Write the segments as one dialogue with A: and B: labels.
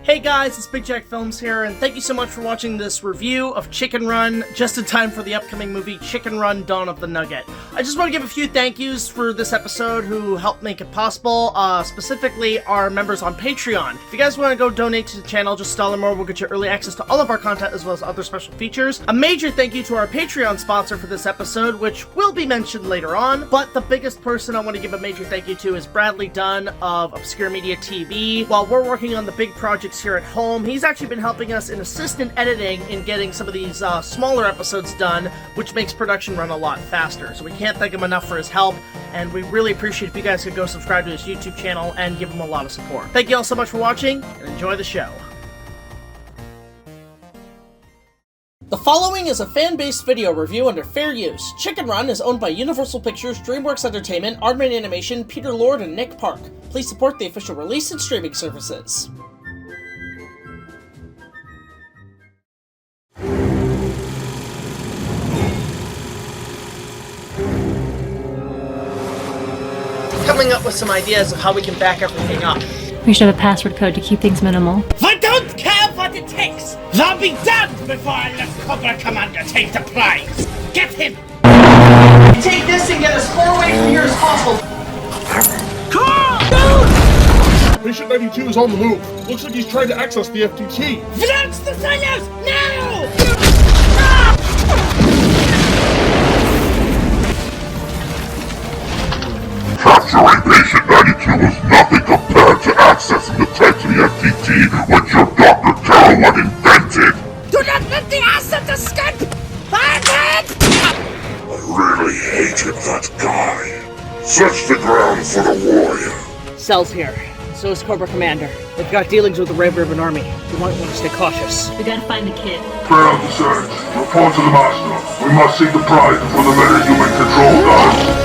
A: Hey guys, it's BigJackFilms here, and thank you so much for watching this review of Chicken Run, just in time for the upcoming movie Chicken Run: Dawn of the Nugget. I just want to give a few thank yous for this episode who helped make it possible, specifically our members on Patreon. If you guys want to go donate to the channel, just $1 will get you early access to all of our content as well as other special features. A major thank you to our Patreon sponsor for this episode, which will be mentioned later on, but the biggest person I want to give a major thank you to is Bradley Dunn of OBSCUREMEDIATV. While we're working on the big projects here at home, he's actually been helping us in assistant editing in getting some of these smaller episodes done, which makes production run a lot faster. So we can't thank him enough for his help, and we really appreciate if you guys could go subscribe to his YouTube channel and give him a lot of support. Thank you all so much for watching, and enjoy the show. The following is a fan-based video review under fair use. Chicken Run is owned by Universal Pictures, Dreamworks Entertainment, Aardman and Animation, Peter Lord, and Nick Park. Please support the official release and streaming services. Coming up with some ideas of how we can back everything up.
B: We should have a password code to keep things minimal.
C: I don't care what it takes! They'll be damned before I let Coppola Commander take the prize! Get him!
A: Take this and get as far away from here as possible.
D: Patient 92 is on the move. Looks like he's trying to access the FTT.
C: Launch the fellows! Now!
E: Capturing Patient 92 is nothing compared to accessing the tech to the FTT, which your Dr. Terror invented!
C: Do not let the asset escape! Ardman!
E: I really hated that guy. Search the ground for the warrior.
A: Cell's here. So is Cobra Commander. They've got dealings with the Red Ribbon Army. You might want to stay cautious.
B: We gotta find the kid.
E: Fail the search. Report to the Master. We must seek the prize before the meta-human control does.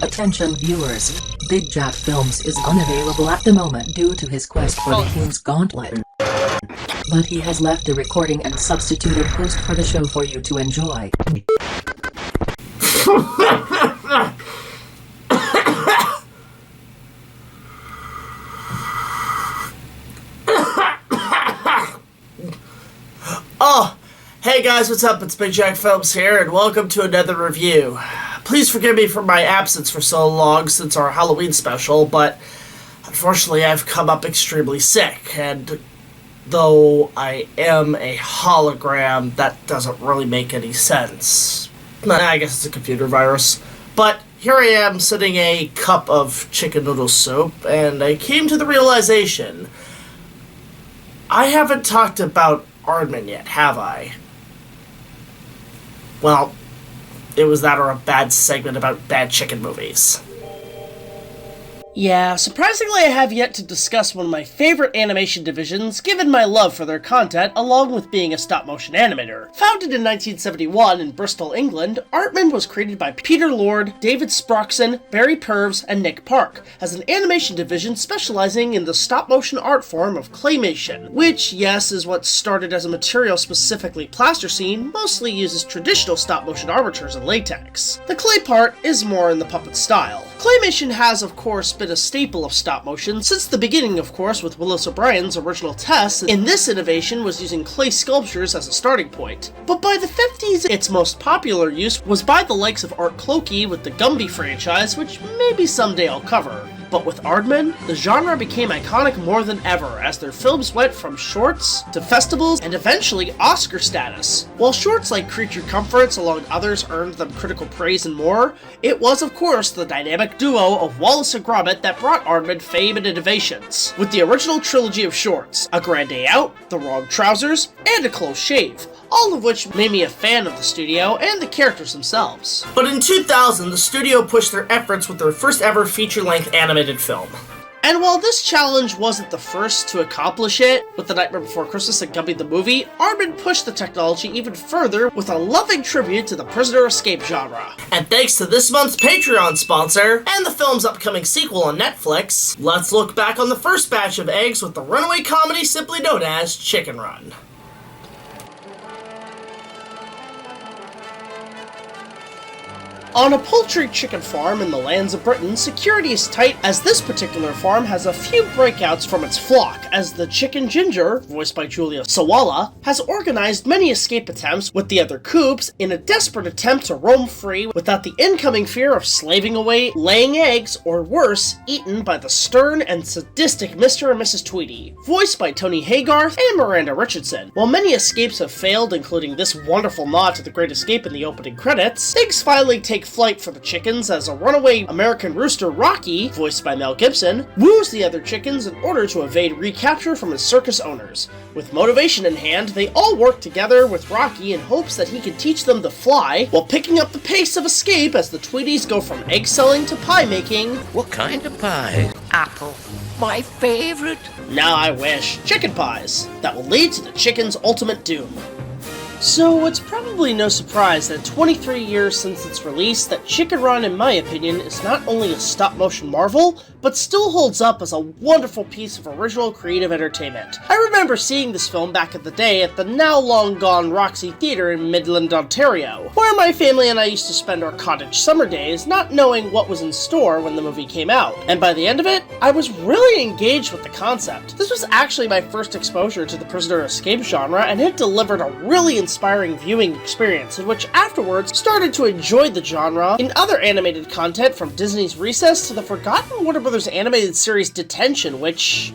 F: Attention viewers, BigJackFilms is unavailable at the moment due to his quest for the King's Gauntlet. But he has left a recording and substituted host for the show for you to enjoy.
A: Oh, hey guys, what's up? It's BigJackFilms here, and welcome to another review. Please forgive me for my absence for so long since our Halloween special, but unfortunately I've come up extremely sick, and though I am a hologram, that doesn't really make any sense. I guess it's a computer virus. But here I am sitting a cup of chicken noodle soup, and I came to the realization I haven't talked about Ardman yet, have I? Well, it was that or a bad segment about bad chicken movies. Yeah, surprisingly I have yet to discuss one of my favorite animation divisions, given my love for their content along with being a stop-motion animator. Founded in 1971 in Bristol, England, Aardman was created by Peter Lord, David Sproxson, Barry Purves, and Nick Park, as an animation division specializing in the stop-motion art form of claymation, which, yes, is what started as a material specifically plasticine, mostly uses traditional stop-motion armatures and latex. The clay part is more in the puppet style. Claymation has, of course, been a staple of stop motion since the beginning, of course, with Willis O'Brien's original test, and this innovation was using clay sculptures as a starting point. But by the 50s, its most popular use was by the likes of Art Clokey with the Gumby franchise, which maybe someday I'll cover. But with Aardman, the genre became iconic more than ever as their films went from shorts to festivals and eventually Oscar status. While shorts like Creature Comforts along others earned them critical praise and more, it was of course the dynamic duo of Wallace and Gromit that brought Aardman fame and innovations, with the original trilogy of shorts, A Grand Day Out, The Wrong Trousers, and A Close Shave, all of which made me a fan of the studio and the characters themselves. But in 2000, the studio pushed their efforts with their first ever feature-length animated film. And while this challenge wasn't the first to accomplish it, with The Nightmare Before Christmas and Gumby the Movie, Aardman pushed the technology even further with a loving tribute to the prisoner escape genre. And thanks to this month's Patreon sponsor, and the film's upcoming sequel on Netflix, let's look back on the first batch of eggs with the runaway comedy simply known as Chicken Run. On a poultry chicken farm in the lands of Britain, security is tight as this particular farm has a few breakouts from its flock, as the chicken Ginger, voiced by Julia Sawalha, has organized many escape attempts with the other coops in a desperate attempt to roam free without the incoming fear of slaving away, laying eggs, or worse, eaten by the stern and sadistic Mr. and Mrs. Tweedy, voiced by Tony Haygarth and Miranda Richardson. While many escapes have failed, including this wonderful nod to The Great Escape in the opening credits, things finally take flight for the chickens as a runaway American rooster Rocky, voiced by Mel Gibson, woos the other chickens in order to evade recapture from his circus owners. With motivation in hand, they all work together with Rocky in hopes that he can teach them to fly, while picking up the pace of escape as the Tweedies go from egg selling to pie making.
G: What kind of pie? Apple. My favorite.
A: Now I wish. Chicken pies. That will lead to the chicken's ultimate doom. So it's probably no surprise that 23 years since its release that Chicken Run, in my opinion, is not only a stop-motion marvel, but still holds up as a wonderful piece of original creative entertainment. I remember seeing this film back in the day at the now long gone Roxy Theatre in Midland, Ontario, where my family and I used to spend our cottage summer days not knowing what was in store when the movie came out. And by the end of it, I was really engaged with the concept. This was actually my first exposure to the prisoner escape genre, and it delivered a really inspiring viewing experience in which afterwards started to enjoy the genre in other animated content from Disney's Recess to the forgotten Warner Brothers animated series Detention, which...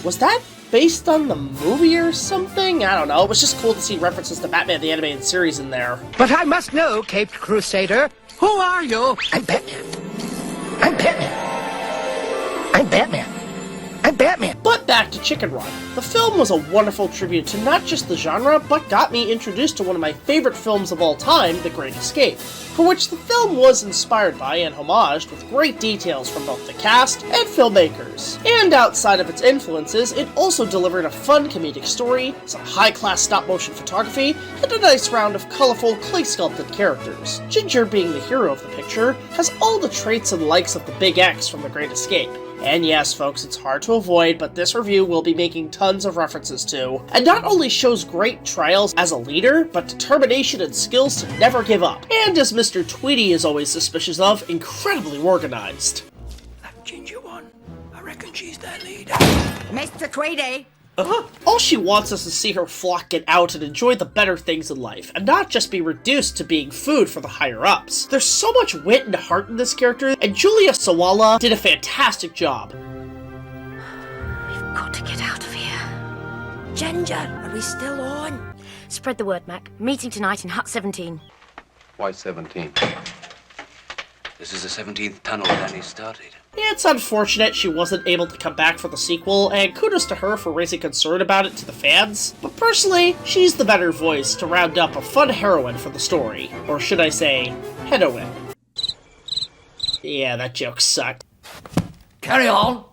A: was that based on the movie or something? I don't know, it was just cool to see references to Batman the Animated Series in there.
H: But I must know, Caped Crusader, who are you? I'm Batman. I'm Batman. I'm Batman. I'm Batman.
A: But back to Chicken Run. The film was a wonderful tribute to not just the genre, but got me introduced to one of my favorite films of all time, The Great Escape, for which the film was inspired by and homaged with great details from both the cast and filmmakers. And outside of its influences, it also delivered a fun comedic story, some high-class stop-motion photography, and a nice round of colorful clay-sculpted characters. Ginger, being the hero of the picture, has all the traits and likes of the Big X from The Great Escape. And yes, folks, it's hard to avoid, but this review will be making tons of references to, and not only shows great trials as a leader, but determination and skills to never give up, and as Mr. Tweedy is always suspicious of, incredibly organized.
G: That ginger one, I reckon she's their leader.
H: Mr. Tweedy!
A: All she wants is to see her flock get out and enjoy the better things in life, and not just be reduced to being food for the higher-ups. There's so much wit and heart in this character, and Julia Sawalha did a fantastic job.
I: We've got to get out of here.
H: Ginger, are we still on?
I: Spread the word, Mac. Meeting tonight in Hut 17.
J: Why 17?
G: This is the 17th tunnel Danny started.
A: It's unfortunate she wasn't able to come back for the sequel, and kudos to her for raising concern about it to the fans, but personally, she's the better voice to round up a fun heroine for the story. Or should I say, heroine. Yeah, that joke sucked.
C: Carry on.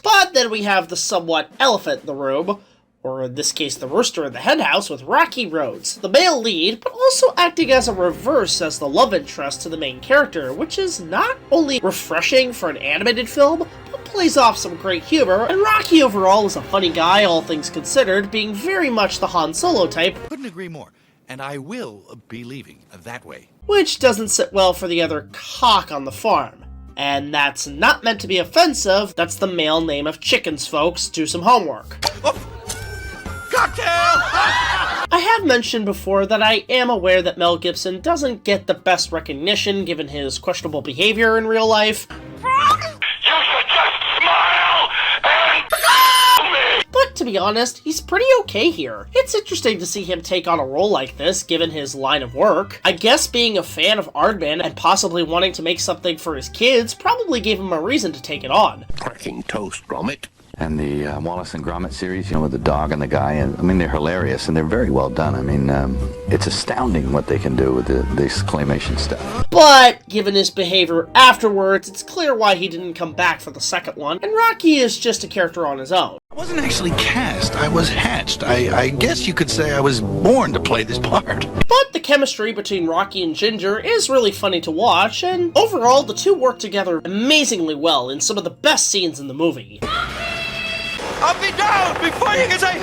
A: But then we have the somewhat elephant in the room, or in this case the rooster in the henhouse, with Rocky Rhodes, the male lead, but also acting as a reverse as the love interest to the main character, which is not only refreshing for an animated film, but plays off some great humor, and Rocky overall is a funny guy, all things considered, being very much the Han Solo type.
K: Couldn't agree more, and I will be leaving that way.
A: Which doesn't sit well for the other cock on the farm. And that's not meant to be offensive, that's the male name of chickens, folks. Do some homework.
K: Cocktail!
A: I have mentioned before that I am aware that Mel Gibson doesn't get the best recognition given his questionable behavior in real life. But to be honest, he's pretty okay here. It's interesting to see him take on a role like this, given his line of work. I guess being a fan of Aardman and possibly wanting to make something for his kids probably gave him a reason to take it on.
K: Cracking toast, Gromit.
L: And the Wallace and Gromit series, you know, with the dog and the guy, and I mean, they're hilarious and they're very well done. I mean, it's astounding what they can do with this claymation stuff.
A: But given his behavior afterwards, it's clear why he didn't come back for the second one, and Rocky is just a character on his own.
K: I wasn't actually cast, I was hatched. I guess you could say I was born to play this part.
A: But the chemistry between Rocky and Ginger is really funny to watch, and overall the two work together amazingly well in some of the best scenes in the movie.
K: Up and down before you can say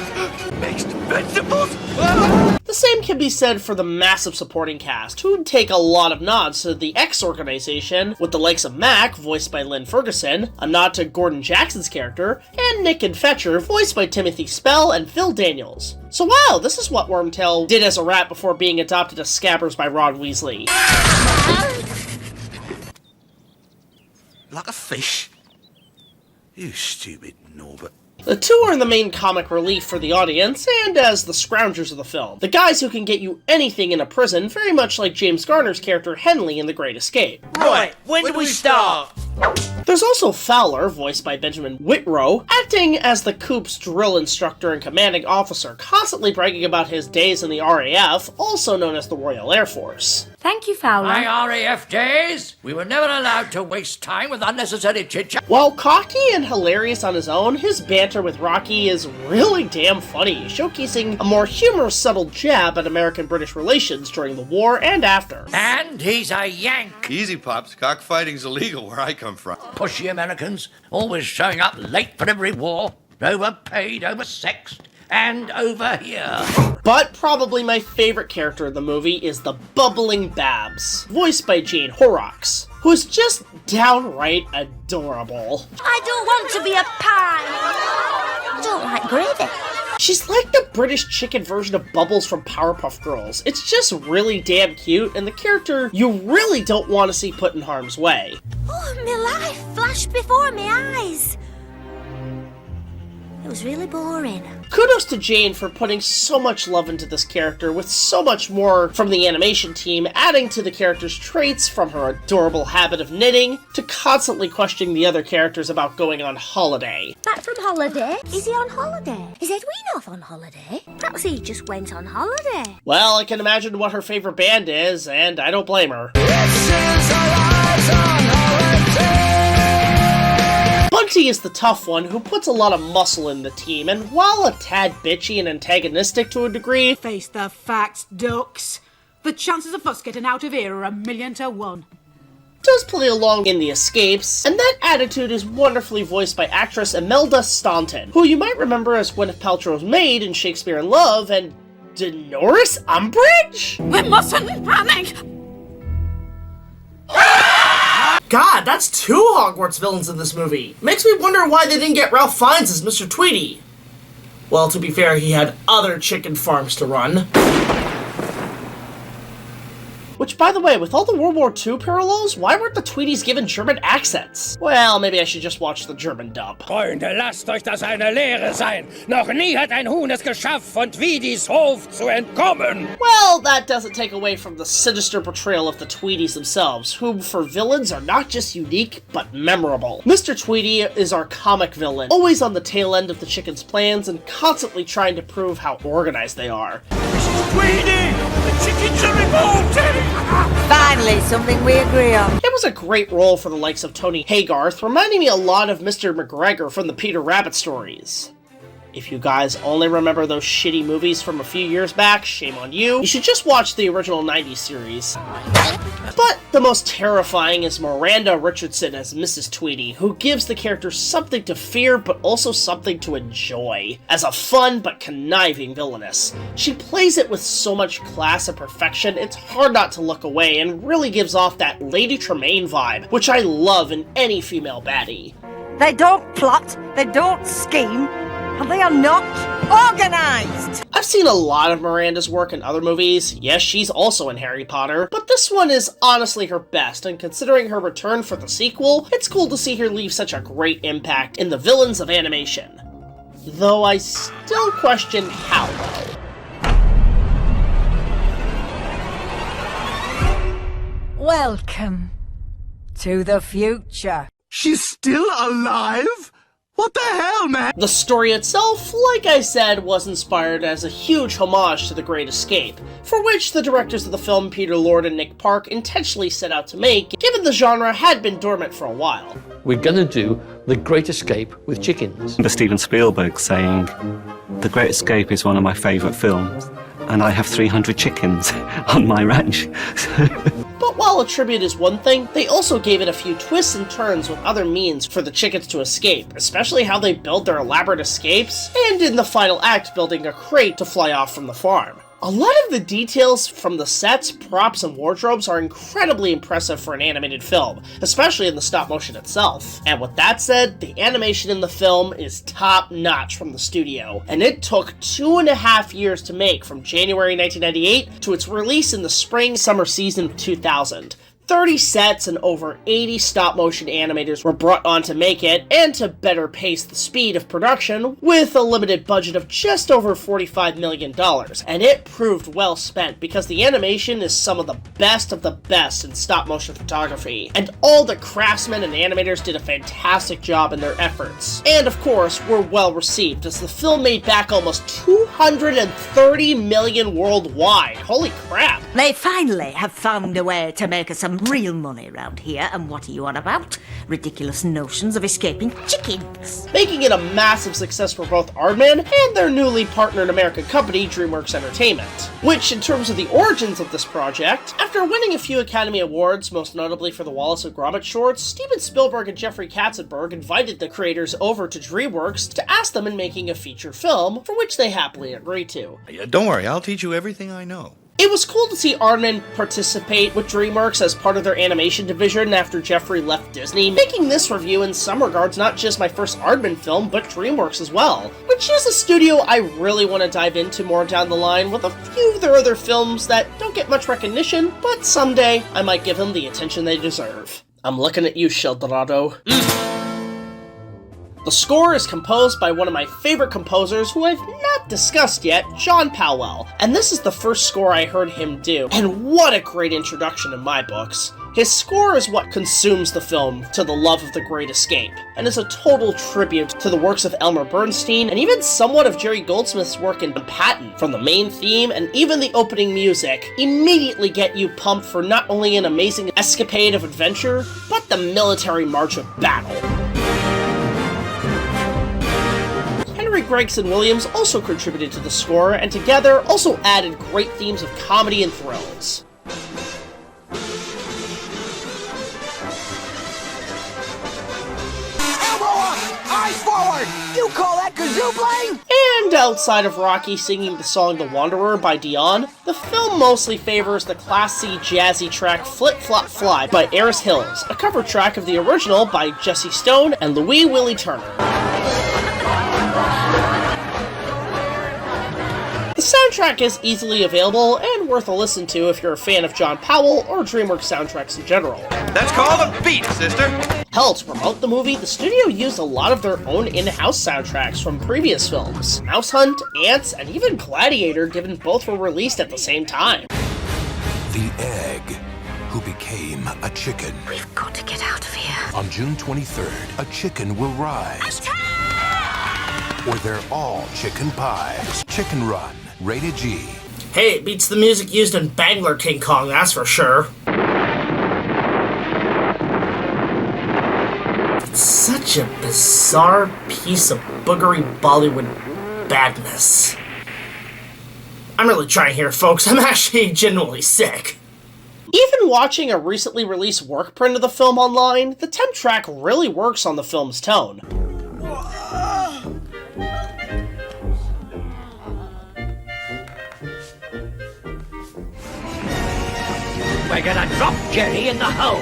K: mixed vegetables.
A: The same can be said for the massive supporting cast, who take a lot of nods to the X organization, with the likes of Mac, voiced by Lynn Ferguson, a nod to Gordon Jackson's character, and Nick and Fetcher, voiced by Timothy Spell and Phil Daniels. So wow, this is what Wormtail did as a rat before being adopted as Scabbers by Ron Weasley.
K: Like a fish? You stupid Norbert.
A: The two are the main comic relief for the audience, and as the scroungers of the film. The guys who can get you anything in a prison, very much like James Garner's character Henley in The Great Escape.
C: Right, when do we start?
A: There's also Fowler, voiced by Benjamin Whitrow, acting as the Coop's drill instructor and commanding officer, constantly bragging about his days in the RAF, also known as the Royal Air Force.
B: Thank you, Fowler.
C: My RAF days? We were never allowed to waste time with unnecessary chit-chat.
A: While cocky and hilarious on his own, his banter with Rocky is really damn funny, showcasing a more humorous, subtle jab at American-British relations during the war and after.
C: And he's a Yank.
K: Easy, Pops. Cockfighting's illegal where I come from.
C: Pushy Americans, always showing up late for every war, overpaid, oversexed, and over here.
A: But probably my favorite character in the movie is the bubbling Babs, voiced by Jane Horrocks, who is just downright adorable.
I: I don't want to be a pie. Don't like gravy.
A: She's like the British chicken version of Bubbles from Powerpuff Girls. It's just really damn cute, and the character you really don't want to see put in harm's way.
I: Oh, my life flashed before my eyes. It was really boring.
A: Kudos to Jane for putting so much love into this character, with so much more from the animation team, adding to the character's traits, from her adorable habit of knitting, to constantly questioning the other characters about going on holiday.
I: Back from holiday? Is he on holiday? Is Edwin off on holiday? Perhaps he just went on holiday.
A: Well, I can imagine what her favorite band is, and I don't blame her. Bunty is the tough one who puts a lot of muscle in the team, and while a tad bitchy and antagonistic to a degree,
M: face the facts, ducks. The chances of us getting out of here are 1,000,000 to 1.
A: does play along in the escapes, and that attitude is wonderfully voiced by actress Imelda Staunton, who you might remember as Gwyneth Paltrow's maid in Shakespeare in Love, and Dolores Umbridge?
M: We mustn't panic!
A: God, that's two Hogwarts villains in this movie. Makes me wonder why they didn't get Ralph Fiennes as Mr. Tweedy. Well, to be fair, he had other chicken farms to run. Which, by the way, with all the World War II parallels, why weren't the Tweedies given German accents? Well, maybe I should just watch the German dub.
N: Freunde, lasst euch das eine Lehre sein. Noch nie hat ein Huhn es geschafft, von Tweedys Hof zu entkommen.
A: Well, that doesn't take away from the sinister portrayal of the Tweedies themselves, whom for villains are not just unique, but memorable. Mr. Tweedy is our comic villain, always on the tail end of the chicken's plans and constantly trying to prove how organized they are.
N: Tweedy! The chickens are revolting!
O: Finally, something we agree on.
A: It was a great role for the likes of Tony Haygarth, reminding me a lot of Mr. McGregor from the Peter Rabbit stories. If you guys only remember those shitty movies from a few years back, shame on you. You should just watch the original 90s series. But the most terrifying is Miranda Richardson as Mrs. Tweedy, who gives the character something to fear but also something to enjoy, as a fun but conniving villainess. She plays it with so much class and perfection, it's hard not to look away, and really gives off that Lady Tremaine vibe, which I love in any female baddie.
O: They don't plot, they don't scheme, and they are not organized!
A: I've seen a lot of Miranda's work in other movies. Yes, she's also in Harry Potter, but this one is honestly her best, and considering her return for the sequel, it's cool to see her leave such a great impact in the villains of animation. Though I still question how well.
O: Welcome to the future.
K: She's still alive? What the hell, man?
A: The story itself, like I said, was inspired as a huge homage to The Great Escape, for which the directors of the film, Peter Lord and Nick Park, intentionally set out to make, given the genre had been dormant for a while.
P: We're gonna do The Great Escape with chickens.
Q: I remember Steven Spielberg saying, The Great Escape is one of my favourite films, and I have 300 chickens on my ranch.
A: But while a tribute is one thing, they also gave it a few twists and turns with other means for the chickens to escape, especially how they build their elaborate escapes, and in the final act building a crate to fly off from the farm. A lot of the details from the sets, props, and wardrobes are incredibly impressive for an animated film, especially in the stop motion itself. And with that said, the animation in the film is top-notch from the studio, and it took 2.5 years to make from January 1998 to its release in the spring-summer season of 2000. 30 sets and over 80 stop-motion animators were brought on to make it, and to better pace the speed of production, with a limited budget of just over $45 million. And it proved well spent, because the animation is some of the best in stop-motion photography, and all the craftsmen and animators did a fantastic job in their efforts. And of course, were well received, as the film made back almost $230 million worldwide. Holy crap!
O: They finally have found a way to make us some real money around here, and what are you on about? Ridiculous notions of escaping chickens.
A: Making it a massive success for both Aardman and their newly partnered American company, Dreamworks Entertainment. Which, in terms of the origins of this project, after winning a few Academy Awards, most notably for the Wallace and Gromit shorts, Steven Spielberg and Jeffrey Katzenberg invited the creators over to Dreamworks to ask them in making a feature film, for which they happily agreed to.
K: Don't worry, I'll teach you everything I know.
A: It was cool to see Ardman participate with Dreamworks as part of their animation division after Jeffrey left Disney, making this review in some regards not just my first Ardman film, but Dreamworks as well, which is a studio I really want to dive into more down the line with a few of their other films that don't get much recognition, but someday I might give them the attention they deserve. I'm looking at you, Sheldorado. The score is composed by one of my favorite composers who I've not discussed yet, John Powell, and this is the first score I heard him do, and what a great introduction in my books. His score is what consumes the film to the love of The Great Escape, and is a total tribute to the works of Elmer Bernstein, and even somewhat of Jerry Goldsmith's work in Patton. From the main theme and even the opening music, immediately get you pumped for not only an amazing escapade of adventure, but the military march of battle. Gregson Williams also contributed to the score, and together also added great themes of comedy and thrills.
H: Eyes forward! You call that kazoo playing?
A: And outside of Rocky singing the song The Wanderer by Dion, the film mostly favors the classy, jazzy track Flip Flop Fly by Eris Hills, a cover track of the original by Jesse Stone and Louis Willie Turner. The soundtrack is easily available and worth a listen to if you're a fan of John Powell or DreamWorks soundtracks in general.
K: That's called a beat, sister!
A: Hell, to promote the movie, the studio used a lot of their own in-house soundtracks from previous films. Mouse Hunt, Ants, and even Gladiator, given both were released at the same time.
R: The egg who became a chicken.
I: We've got to get out of here.
R: On June 23rd, a chicken will rise. Attack! Or they're all chicken pies. Chicken Run. Rated G.
C: Hey, it beats the music used in Bangler King Kong, that's for sure.
A: Such a bizarre piece of boogery Bollywood badness. I'm really trying here, folks. I'm actually genuinely sick. Even watching a recently released work print of the film online, the temp track really works on the film's tone.
N: We're gonna drop Jerry in the hole.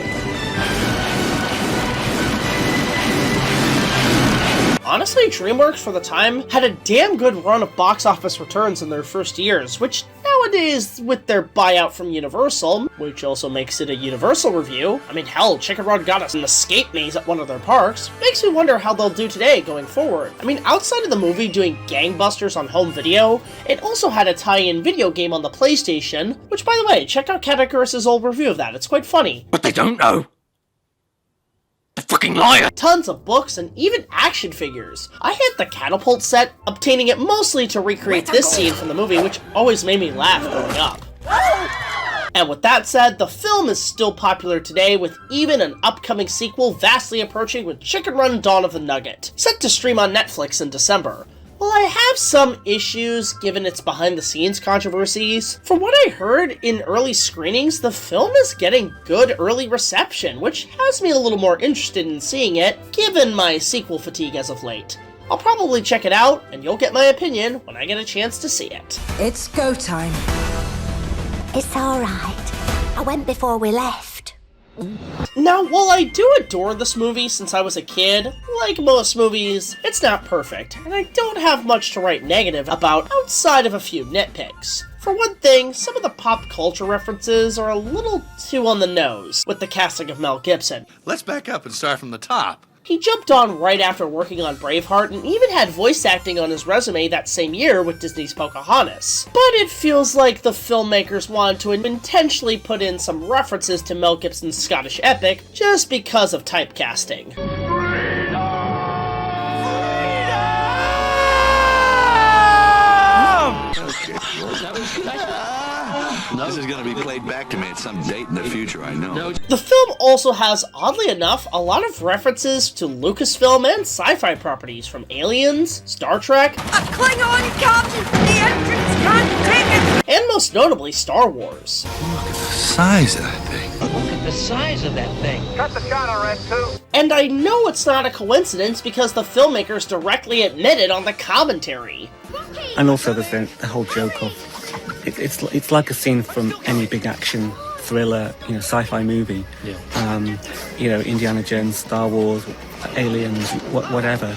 A: Honestly, Dreamworks for the time had a damn good run of box office returns in their first years, which nowadays, with their buyout from Universal, which also makes it a Universal review, I mean hell, Chicken Run got us an escape maze at one of their parks, makes me wonder how they'll do today going forward. I mean, outside of the movie doing gangbusters on home video, it also had a tie-in video game on the PlayStation, which by the way, check out Catacuris' old review of that, it's quite funny.
N: But they don't know. The fucking liar!
A: Tons of books and even action figures. I had the catapult set, obtaining it mostly to recreate this scene from the movie, which always made me laugh growing up. And with that said, the film is still popular today, with even an upcoming sequel vastly approaching with Chicken Run Dawn of the Nugget, set to stream on Netflix in December. While I have some issues given its behind-the-scenes controversies, from what I heard in early screenings, the film is getting good early reception, which has me a little more interested in seeing it, given my sequel fatigue as of late. I'll probably check it out, and you'll get my opinion when I get a chance to see it.
I: It's go time. It's alright. I went before we left.
A: Now, while I do adore this movie since I was a kid, like most movies, it's not perfect, and I don't have much to write negative about outside of a few nitpicks. For one thing, some of the pop culture references are a little too on the nose, with the casting of Mel Gibson.
K: Let's back up and start from the top.
A: He jumped on right after working on Braveheart and even had voice acting on his resume that same year with Disney's Pocahontas. But it feels like the filmmakers wanted to intentionally put in some references to Mel Gibson's Scottish epic just because of typecasting.
L: This is going to be played back to me at some date in the future, I know.
A: The film also has, oddly enough, a lot of references to Lucasfilm and sci-fi properties from Aliens, Star Trek,
O: A Klingon captain! The entrance can't take it!
A: and most notably Star Wars.
K: Look at the size of that thing.
N: Look at the size of that thing.
C: Cut the shot on Red 2.
A: And I know it's not a coincidence because the filmmakers directly admitted on the commentary.
Q: And also there's the whole joke of it's like a scene from any big action thriller, sci-fi movie. Yeah. Indiana Jones, Star Wars, Aliens, whatever.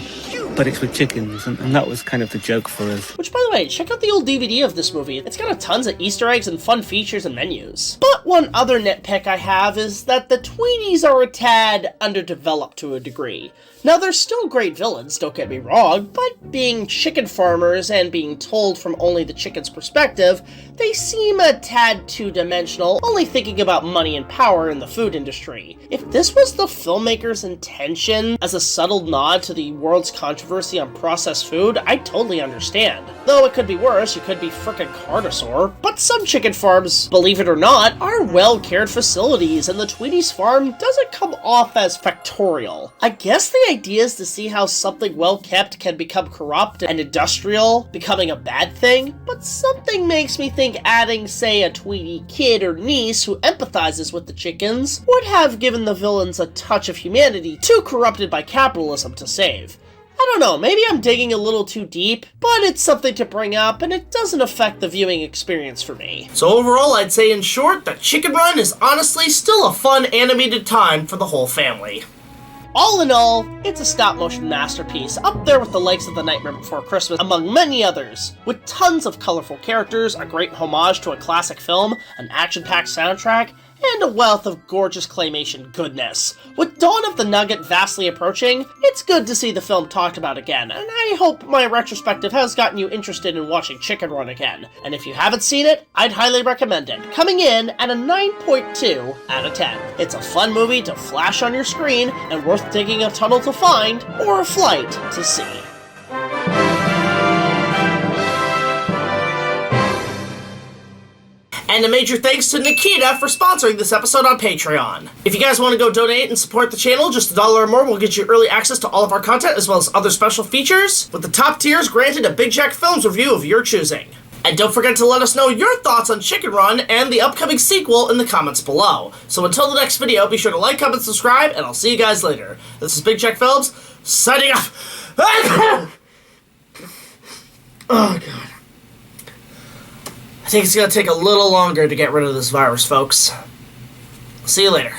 Q: But it's with chickens, and that was kind of the joke for us.
A: Which, by the way, check out the old DVD of this movie. It's got tons of Easter eggs and fun features and menus. But one other nitpick I have is that the Tweenies are a tad underdeveloped to a degree. Now, they're still great villains, don't get me wrong, but being chicken farmers and being told from only the chicken's perspective, they seem a tad two-dimensional, only thinking about money and power in the food industry. If this was the filmmaker's intention as a subtle nod to the world's controversy on processed food, I totally understand. Though it could be worse, you could be frickin' Carnosaur, but some chicken farms, believe it or not, are well-cared facilities, and the Tweenies farm doesn't come off as factorial. I guess the idea is to see how something well-kept can become corrupt and industrial, becoming a bad thing, but something makes me think adding, say, a Tweenie kid or niece who empathizes with the chickens would have given the villains a touch of humanity too corrupted by capitalism to save. I don't know, maybe I'm digging a little too deep, but it's something to bring up, and it doesn't affect the viewing experience for me. So overall, I'd say in short, that Chicken Run is honestly still a fun animated time for the whole family. All in all, it's a stop-motion masterpiece, up there with the likes of The Nightmare Before Christmas, among many others, with tons of colorful characters, a great homage to a classic film, an action-packed soundtrack, and a wealth of gorgeous claymation goodness. With Dawn of the Nugget vastly approaching, it's good to see the film talked about again, and I hope my retrospective has gotten you interested in watching Chicken Run again. And if you haven't seen it, I'd highly recommend it, coming in at a 9.2 out of 10. It's a fun movie to flash on your screen, and worth digging a tunnel to find, or a flight to see. And a major thanks to Nikita for sponsoring this episode on Patreon. If you guys want to go donate and support the channel, just $1 or more will get you early access to all of our content as well as other special features, with the top tiers granted a BigJackFilms review of your choosing. And don't forget to let us know your thoughts on Chicken Run and the upcoming sequel in the comments below. So until the next video, be sure to like, comment, subscribe, and I'll see you guys later. This is BigJackFilms, signing off. Oh, God. I think it's going to take a little longer to get rid of this virus, folks. See you later.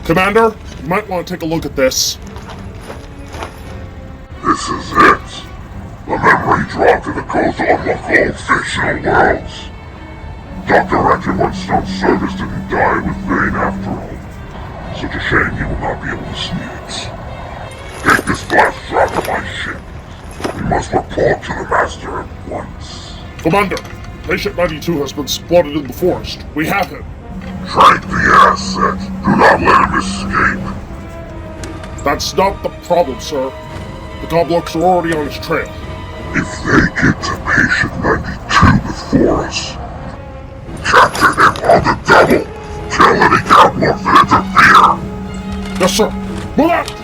D: Commander, you might want to take a look at this.
E: This is it. The memory drop to the code to unlock all fictional worlds. Dr. Richter once known service didn't die with Vane after all. Such a shame he will not be able to see it. Take this blast drop to my ship. We must report to the Master at once.
D: Commander, Patient 92 has been spotted in the forest. We have him.
E: Track the asset. Do not let him escape.
D: That's not the problem, sir. The Goblocks are already on his trail.
E: If they get to Patient 92 before us, capture him on the double. Kill any Goblocks that interfere.
D: Yes, sir. Move out!